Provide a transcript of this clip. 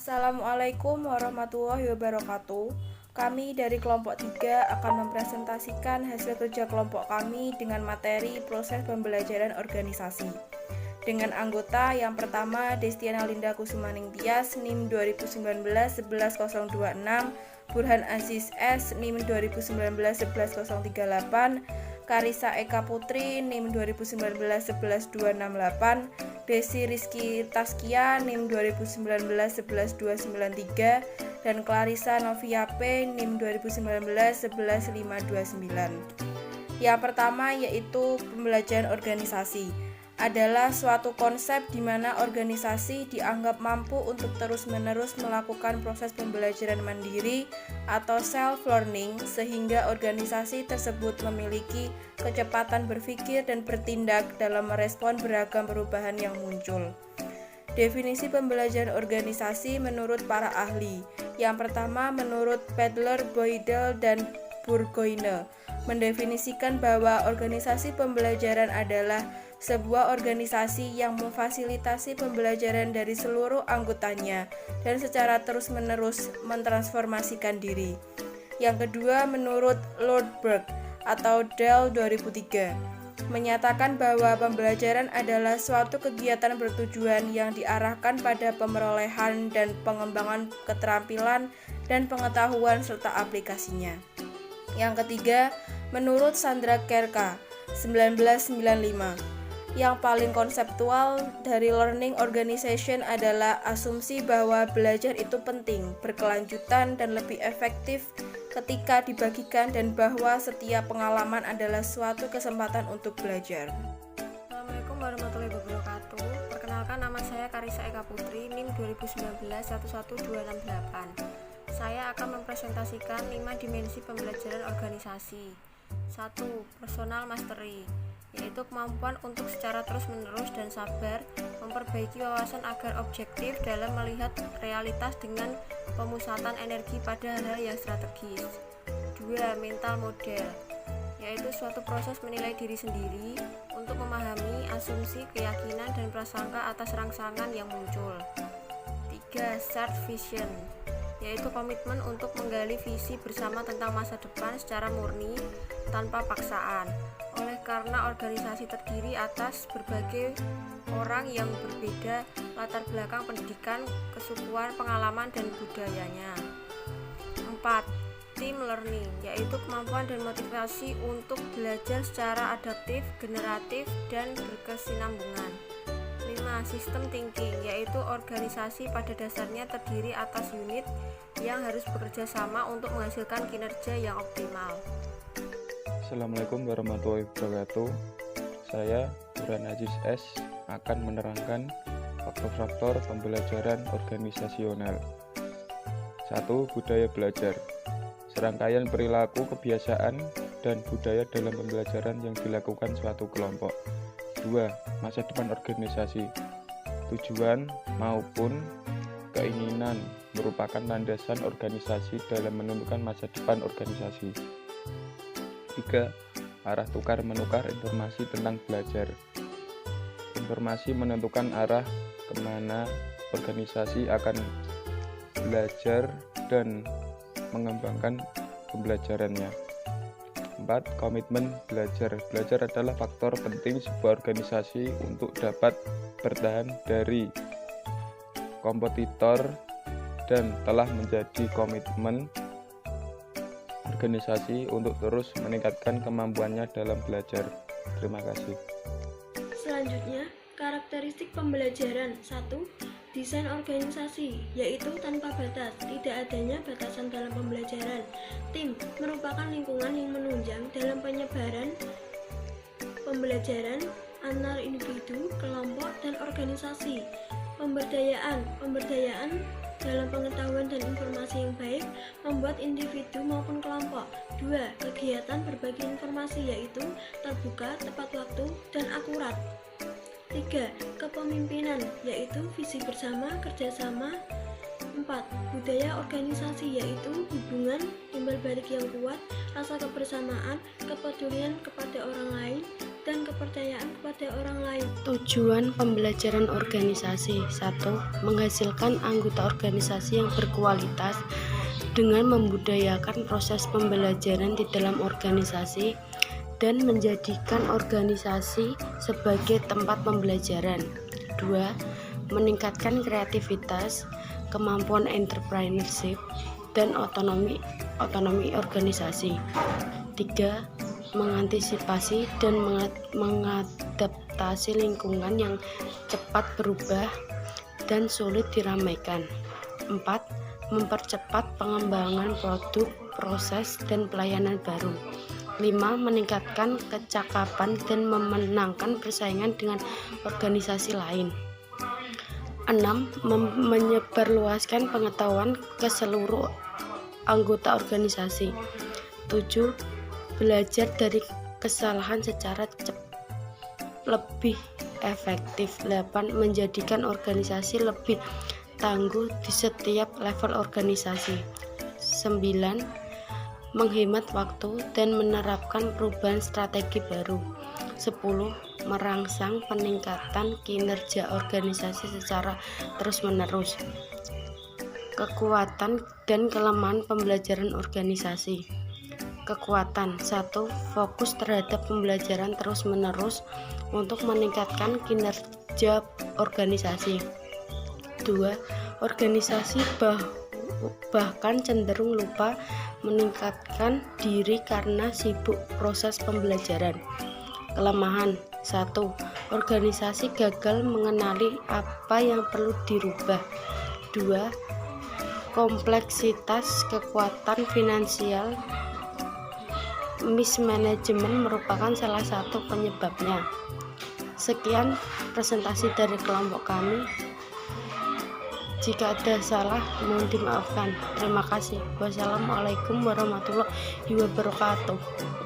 Assalamualaikum warahmatullahi wabarakatuh. Kami dari kelompok 3 akan mempresentasikan hasil kerja kelompok kami dengan materi proses pembelajaran organisasi. Dengan anggota yang pertama Destiana Linda Kusumaning Tias, NIM 2019-11026, Burhan Aziz S, NIM 2019-11038, Karissa Eka Putri, NIM 2019-11268, Desi Rizky Taskia, NIM 2019-11293, dan Clarissa Novia P, NIM 2019-11529. Yang pertama yaitu pembelajaran organisasi. Adalah suatu konsep di mana organisasi dianggap mampu untuk terus-menerus melakukan proses pembelajaran mandiri atau self-learning sehingga organisasi tersebut memiliki kecepatan berpikir dan bertindak dalam merespon beragam perubahan yang muncul. Definisi pembelajaran organisasi menurut para ahli. Yang pertama menurut Padler, Boydell, dan Bourgogne mendefinisikan bahwa organisasi pembelajaran adalah sebuah organisasi yang memfasilitasi pembelajaran dari seluruh anggotanya dan secara terus-menerus mentransformasikan diri. Yang kedua menurut Lord Berg atau Dell 2003 menyatakan bahwa pembelajaran adalah suatu kegiatan bertujuan yang diarahkan pada pemerolehan dan pengembangan keterampilan dan pengetahuan serta aplikasinya. Yang ketiga menurut Sandra Kerka 1995 yang paling konseptual dari learning organization adalah asumsi bahwa belajar itu penting, berkelanjutan, dan lebih efektif ketika dibagikan dan bahwa setiap pengalaman adalah suatu kesempatan untuk belajar. Assalamualaikum warahmatullahi wabarakatuh. Perkenalkan, nama saya Karissa Eka Putri, NIM 2019-11268. Saya akan mempresentasikan 5 dimensi pembelajaran organisasi. 1. Personal mastery, yaitu kemampuan untuk secara terus-menerus dan sabar memperbaiki wawasan agar objektif dalam melihat realitas dengan pemusatan energi pada hal-hal yang strategis. 2. Mental model, yaitu suatu proses menilai diri sendiri untuk memahami asumsi, keyakinan, dan prasangka atas rangsangan yang muncul. 3. Shared vision, yaitu komitmen untuk menggali visi bersama tentang masa depan secara murni tanpa paksaan. Oleh karena organisasi terdiri atas berbagai orang yang berbeda latar belakang pendidikan, kesukuan, pengalaman, dan budayanya. 4. Team learning, yaitu kemampuan dan motivasi untuk belajar secara adaptif, generatif, dan berkesinambungan. 5. System thinking, yaitu organisasi pada dasarnya terdiri atas unit yang harus bekerja sama untuk menghasilkan kinerja yang optimal. Assalamualaikum warahmatullahi wabarakatuh. Saya Burhan Aziz S akan menerangkan faktor-faktor pembelajaran organisasional. 1. Budaya belajar. Serangkaian perilaku, kebiasaan, dan budaya dalam pembelajaran yang dilakukan suatu kelompok. 2. Masa depan organisasi. Tujuan maupun keinginan merupakan landasan organisasi dalam menentukan masa depan organisasi. 3. Arah tukar-menukar informasi tentang belajar. Informasi menentukan arah kemana organisasi akan belajar dan mengembangkan pembelajarannya. 4. Komitmen belajar. Belajar adalah faktor penting sebuah organisasi untuk dapat bertahan dari kompetitor dan telah menjadi komitmen organisasi untuk terus meningkatkan kemampuannya dalam belajar. Terima kasih. Selanjutnya, karakteristik pembelajaran. 1. Desain organisasi, yaitu tanpa batas, tidak adanya batasan dalam pembelajaran. Tim merupakan lingkungan yang menunjang dalam penyebaran pembelajaran antar individu, kelompok, dan organisasi. Pemberdayaan dalam pengetahuan dan informasi yang baik membuat individu maupun kelompok. 2. Kegiatan berbagi informasi, yaitu terbuka, tepat waktu, dan akurat. 3. Kepemimpinan, yaitu visi bersama, kerjasama. 4. Budaya organisasi, yaitu hubungan timbal balik yang kuat, rasa kebersamaan, kepedulian kepada orang lain, dan kepercayaan kepada orang lain. Tujuan pembelajaran organisasi. 1. Menghasilkan anggota organisasi yang berkualitas dengan membudayakan proses pembelajaran di dalam organisasi dan menjadikan organisasi sebagai tempat pembelajaran. 2. Meningkatkan kreativitas, kemampuan entrepreneurship, dan otonomi organisasi. 3. Mengantisipasi dan mengadaptasi lingkungan yang cepat berubah dan sulit diramaikan. 4. Mempercepat pengembangan produk, proses, dan pelayanan baru. 5. Meningkatkan kecakapan dan memenangkan persaingan dengan organisasi lain. 6. Menyebarluaskan pengetahuan ke seluruh anggota organisasi. 7. Belajar dari kesalahan secara lebih efektif. 8. Menjadikan organisasi lebih tangguh di setiap level organisasi. 9. Menghemat waktu dan menerapkan perubahan strategi baru. 10. Merangsang peningkatan kinerja organisasi secara terus-menerus. Kekuatan dan kelemahan pembelajaran organisasi. Kekuatan. 1. Fokus terhadap pembelajaran terus-menerus untuk meningkatkan kinerja organisasi. 2. Organisasi bahkan cenderung lupa meningkatkan diri karena sibuk proses pembelajaran. Kelemahan. 1. Organisasi gagal mengenali apa yang perlu dirubah. 2. Kompleksitas kekuatan finansial mismanagement merupakan salah satu penyebabnya. Sekian presentasi dari kelompok kami. Jika ada salah, mohon dimaafkan. Terima kasih. Wassalamualaikum warahmatullahi wabarakatuh.